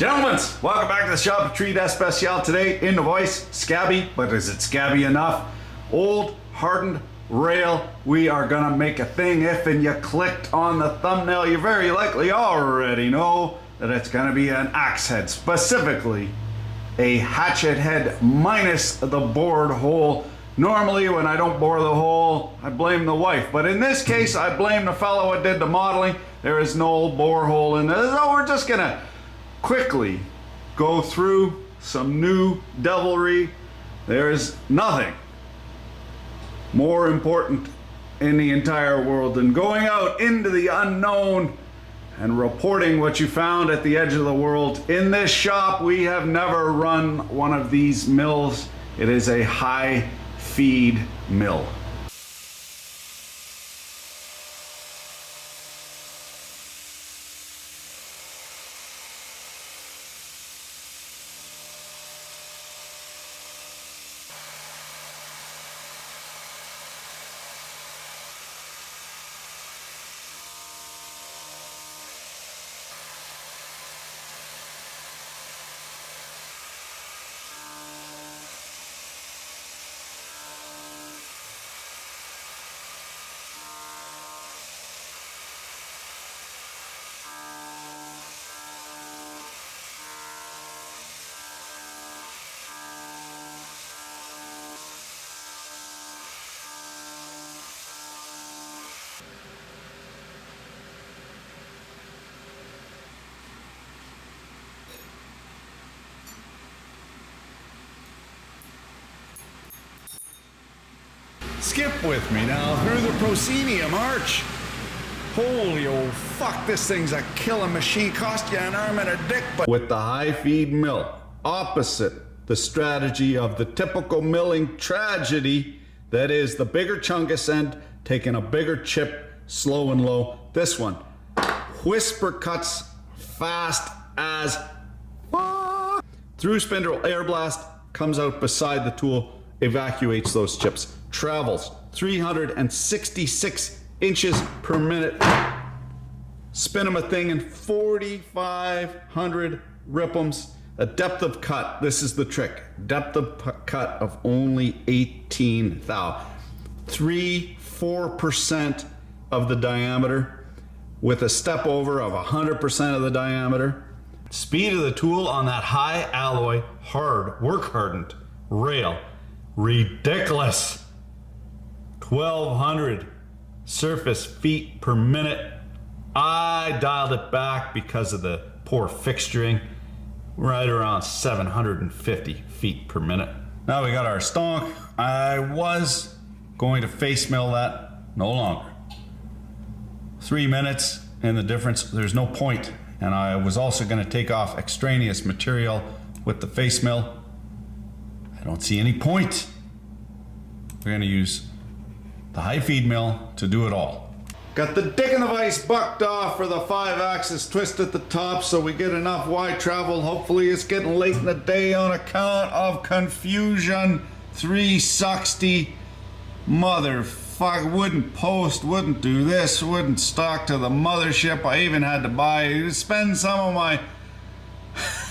Gentlemen, welcome back to the Shop Treat Especial. Today in the voice, scabby, but is it scabby enough? Old, hardened rail. We are gonna make a thing. If and you clicked on the thumbnail, you very likely already know that it's gonna be an axe head, specifically a hatchet head minus the bored hole. Normally when I don't bore the hole, I blame the wife, but in this case I blame the fellow who did the modeling. There is no bore hole in this, so we're just gonna quickly go through some new devilry. There is nothing more important in the entire world than going out into the unknown and reporting what you found at the edge of the world. In this shop, we have never run one of these mills. It is a high feed mill. Skip with me now through the proscenium arch. Holy old fuck, this thing's a killing machine. Cost you an arm and a dick, but with the high feed mill, opposite the strategy of the typical milling tragedy, that is the bigger chungus end taking a bigger chip, slow and low. This one, whisper cuts fast as fuck. Through spindle air blast, comes out beside the tool, evacuates those chips. Travels 366 inches per minute. Spin them a thing in 4,500 ripums. A depth of cut, this is the trick. Depth of cut of only 18 thou. 3-4% of the diameter with a step over of 100% of the diameter. Speed of the tool on that high alloy, hard, work hardened rail. Ridiculous. 1,200 surface feet per minute. I dialed it back because of the poor fixturing. Right around 750 feet per minute. Now we got our stonk. I was going to face mill that, no longer. 3 minutes and the difference, there's no point. And I was also going to take off extraneous material with the face mill. I don't see any point. We're going to use the high feed mill to do it all. Got the dick in the vise bucked off for the 5-axis twist at the top so we get enough wide travel. Hopefully it's getting late in the day on account of confusion. 360 motherfucker, wouldn't post, wouldn't do this, wouldn't stock to the mothership. I even had to spend some of my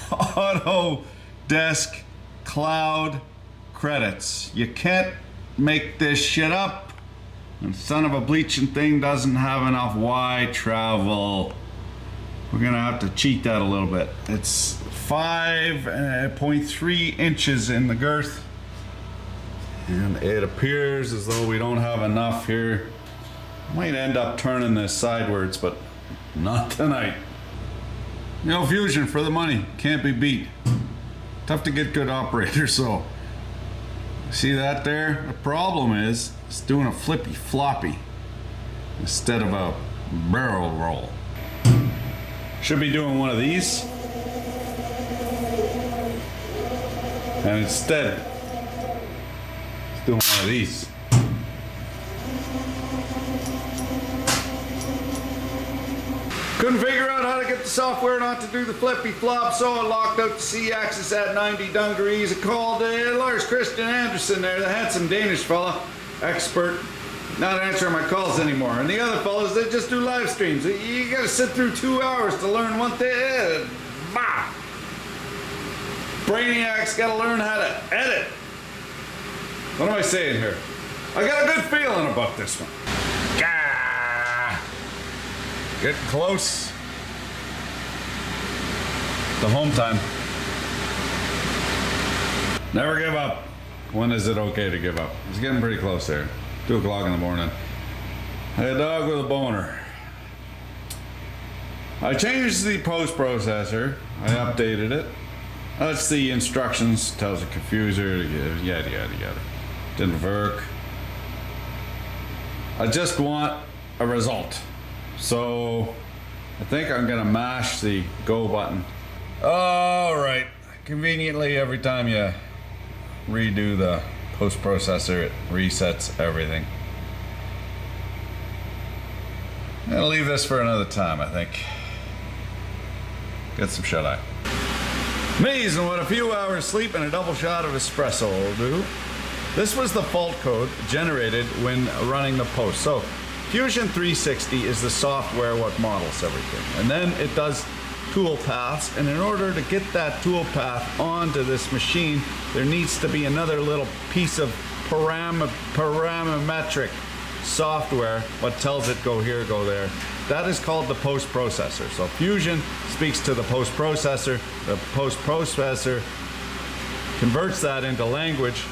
Autodesk Cloud credits. You can't make this shit up. And son of a bleaching thing doesn't have enough wide travel. We're gonna have to cheat that a little bit. It's 5.3 inches in the girth. And it appears as though we don't have enough here. Might end up turning this sidewards, but not tonight. No fusion for the money, can't be beat. Tough to get good operators, so. See that there? The problem is, it's doing a flippy floppy instead of a barrel roll. Should be doing one of these. And instead, it's doing one of these. Couldn't figure out how to get the software not to do the flippy flop, so I locked out the C-axis at 90 degrees. I called Lars Christian Andersen there, the handsome Danish fella, expert, not answering my calls anymore. And the other fellas, they just do live streams. You gotta sit through 2 hours to learn one thing. Bah! brainiacs gotta learn how to edit. What am I saying here? I got a good feeling about this one. Gah! Getting close to home time. Never give up. When is it okay to give up? It's getting pretty close there. 2 o'clock in the morning. A dog with a boner. I changed the post processor. I updated it. That's the instructions. Tells the confuser. Yada yada yada. Didn't work. I just want a result. So I think I'm gonna mash the go button. All right. Conveniently, every time you redo the post processor, it resets everything. I'm gonna leave this for another time, I think. Get some shut eye. Amazing what a few hours sleep and a double shot of espresso will do. This was the fault code generated when running the post. So Fusion 360 is the software what models everything. And then it does tool paths, and in order to get that tool path onto this machine, there needs to be another little piece of parametric software what tells it go here, go there. That is called the post processor. So Fusion speaks to the post processor. The post processor converts that into language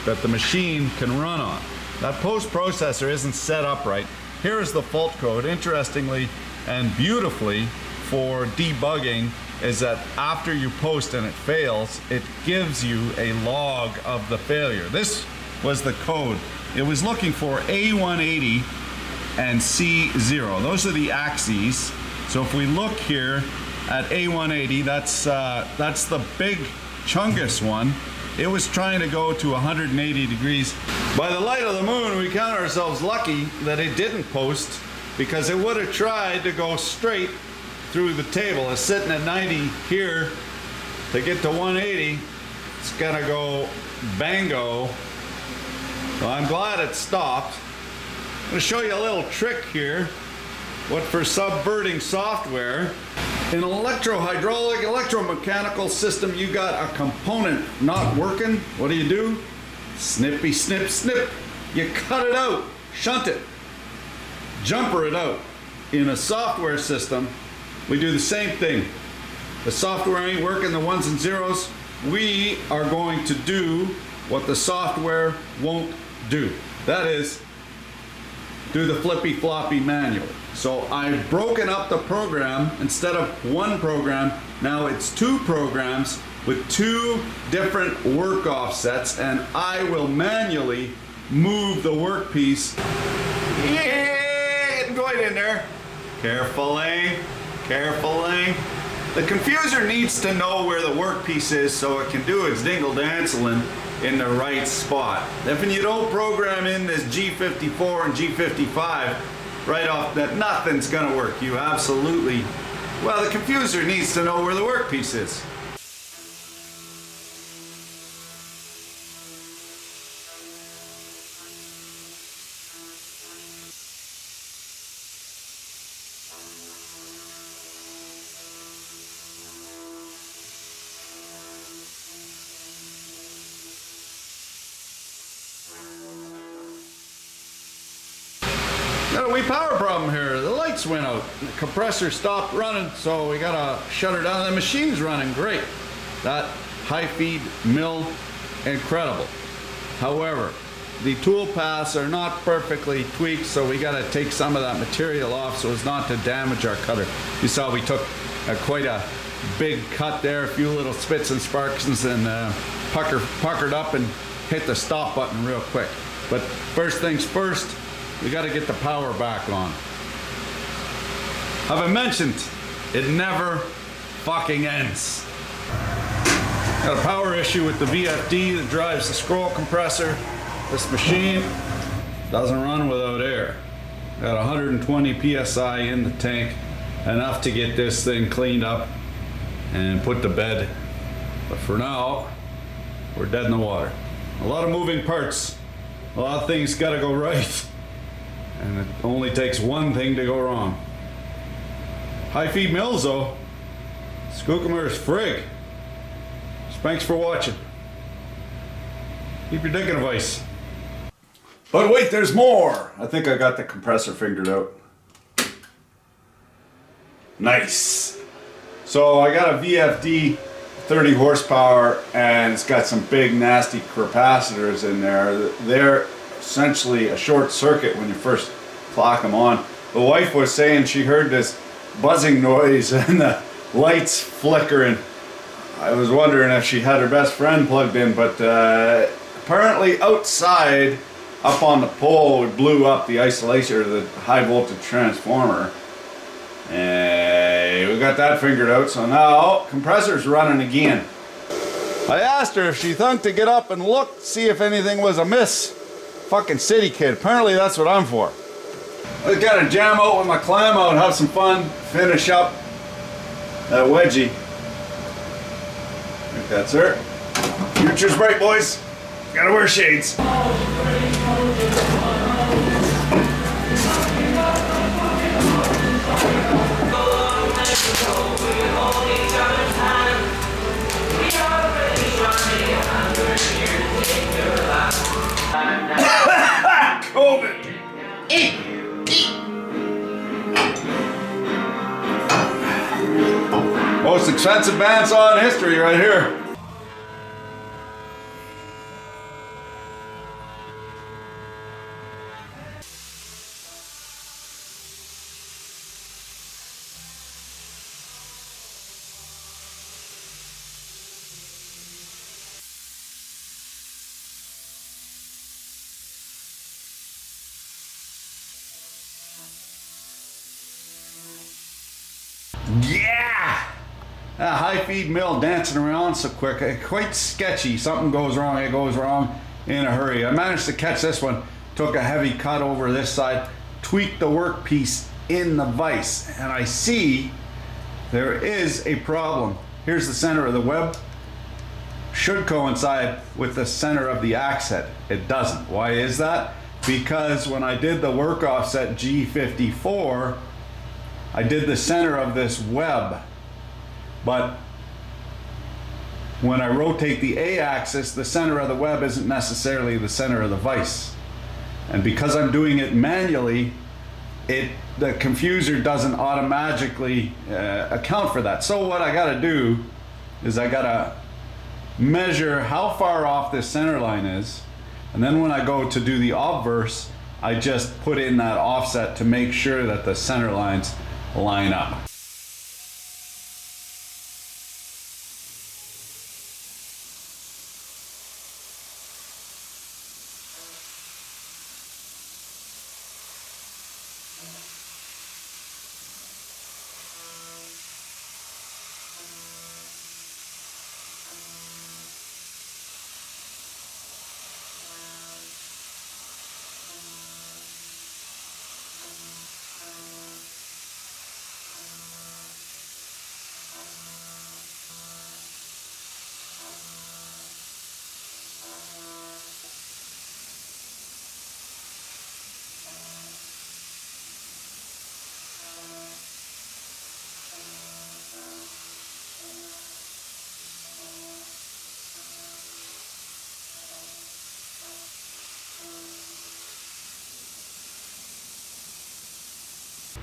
that the machine can run on. That post processor isn't set up right. Here is the fault code. Interestingly and beautifully, for debugging, is that after you post and it fails, it gives you a log of the failure. This was the code. It was looking for A180 and C0. Those are the axes. So if we look here at A180, that's the big Chungus one. It was trying to go to 180 degrees. By the light of the moon, we count ourselves lucky that it didn't post, because it would have tried to go straight through the table. It's sitting at 90 here. To get to 180, it's gotta go bango. So I'm glad it stopped. I'm gonna show you a little trick here. What for subverting software. In an electro-hydraulic, electromechanical system, you got a component not working. What do? Snippy, snip, snip. You cut it out, shunt it, jumper it out. In a software system, we do the same thing. The software ain't working, the ones and zeros. We are going to do what the software won't do. That is, do the flippy floppy manually. So I've broken up the program. Instead of one program, now it's 2 programs with 2 different work offsets, and I will manually move the workpiece. Yeah, getting going in there. Carefully, carefully. The confuser needs to know where the workpiece is so it can do its dingle-dancing in the right spot. If you don't program in this G54 and G55 right off that, nothing's gonna work. You absolutely, well, the confuser needs to know where the workpiece is. Got a wee power problem here. The lights went out. The compressor stopped running, so we gotta shut her down. The machine's running great. That high feed mill, incredible. However, the tool paths are not perfectly tweaked, so we gotta take some of that material off so as not to damage our cutter. You saw we took quite a big cut there, a few little spits and sparks, and puckered up and hit the stop button real quick. But first things first, we got to get the power back on. Have I mentioned it never fucking ends? Got a power issue with the VFD that drives the scroll compressor. This machine doesn't run without air. Got 120 psi in the tank, enough to get this thing cleaned up and put to bed. But for now, we're dead in the water. A lot of moving parts. A lot of things got to go right. And it only takes one thing to go wrong. High feed mills though, Skookumar's frig. It's Thanks for watching. Keep your dick in a vice. But wait, there's more. I think I got the compressor figured out. Nice. So I got a VFD 30 horsepower and it's got some big nasty capacitors in there. They're essentially a short circuit when you first clock them on. The wife was saying she heard this buzzing noise and the lights flickering. I was wondering if she had her best friend plugged in, but apparently outside up on the pole it blew up the isolation or the high voltage transformer. Hey, we got that figured out, so now compressor's running again. I asked her if she thought to get up and look, see if anything was amiss. Fucking city kid, apparently that's what I'm for. I gotta jam out with my clam out, have some fun, finish up that wedgie. I think that's her. Future's bright, boys. Gotta wear shades. COVID. Most expensive bandsaw in history right here. Yeah! That high feed mill dancing around so quick, quite sketchy. Something goes wrong, it goes wrong in a hurry. I managed to catch this one, took a heavy cut over this side, tweaked the workpiece in the vise, and I see there is a problem. Here's the center of the web. Should coincide with the center of the axe head. It doesn't. Why is that? Because when I did the work offset G54, I did the center of this web, but when I rotate the A-axis, the center of the web isn't necessarily the center of the vise. And because I'm doing it manually, the confuser doesn't automatically account for that. So what I gotta do is I gotta measure how far off this center line is, and then when I go to do the obverse, I just put in that offset to make sure that the center lines line up.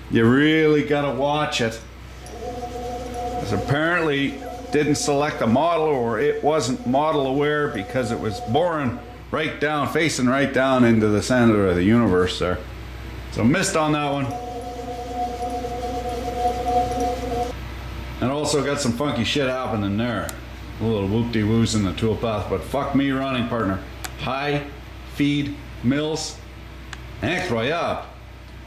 You really gotta watch it, because apparently didn't select a model, or it wasn't model aware, because it was boring right down, facing right down into the center of the universe there. So missed on that one. And also got some funky shit happening there. A little whoop-de-woos in the toolpath, but fuck me running, partner. High feed mills, incroyable.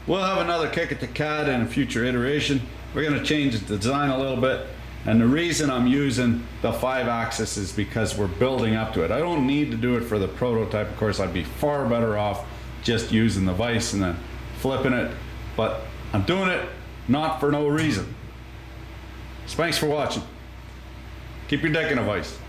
We'll have another kick at the CAD in a future iteration. We're going to change the design a little bit, and the reason I'm using the 5-axis is because we're building up to it. I don't need to do it for the prototype. Of course, I'd be far better off just using the vise and then flipping it, but I'm doing it not for no reason. So thanks for watching. Keep your dick in a vise.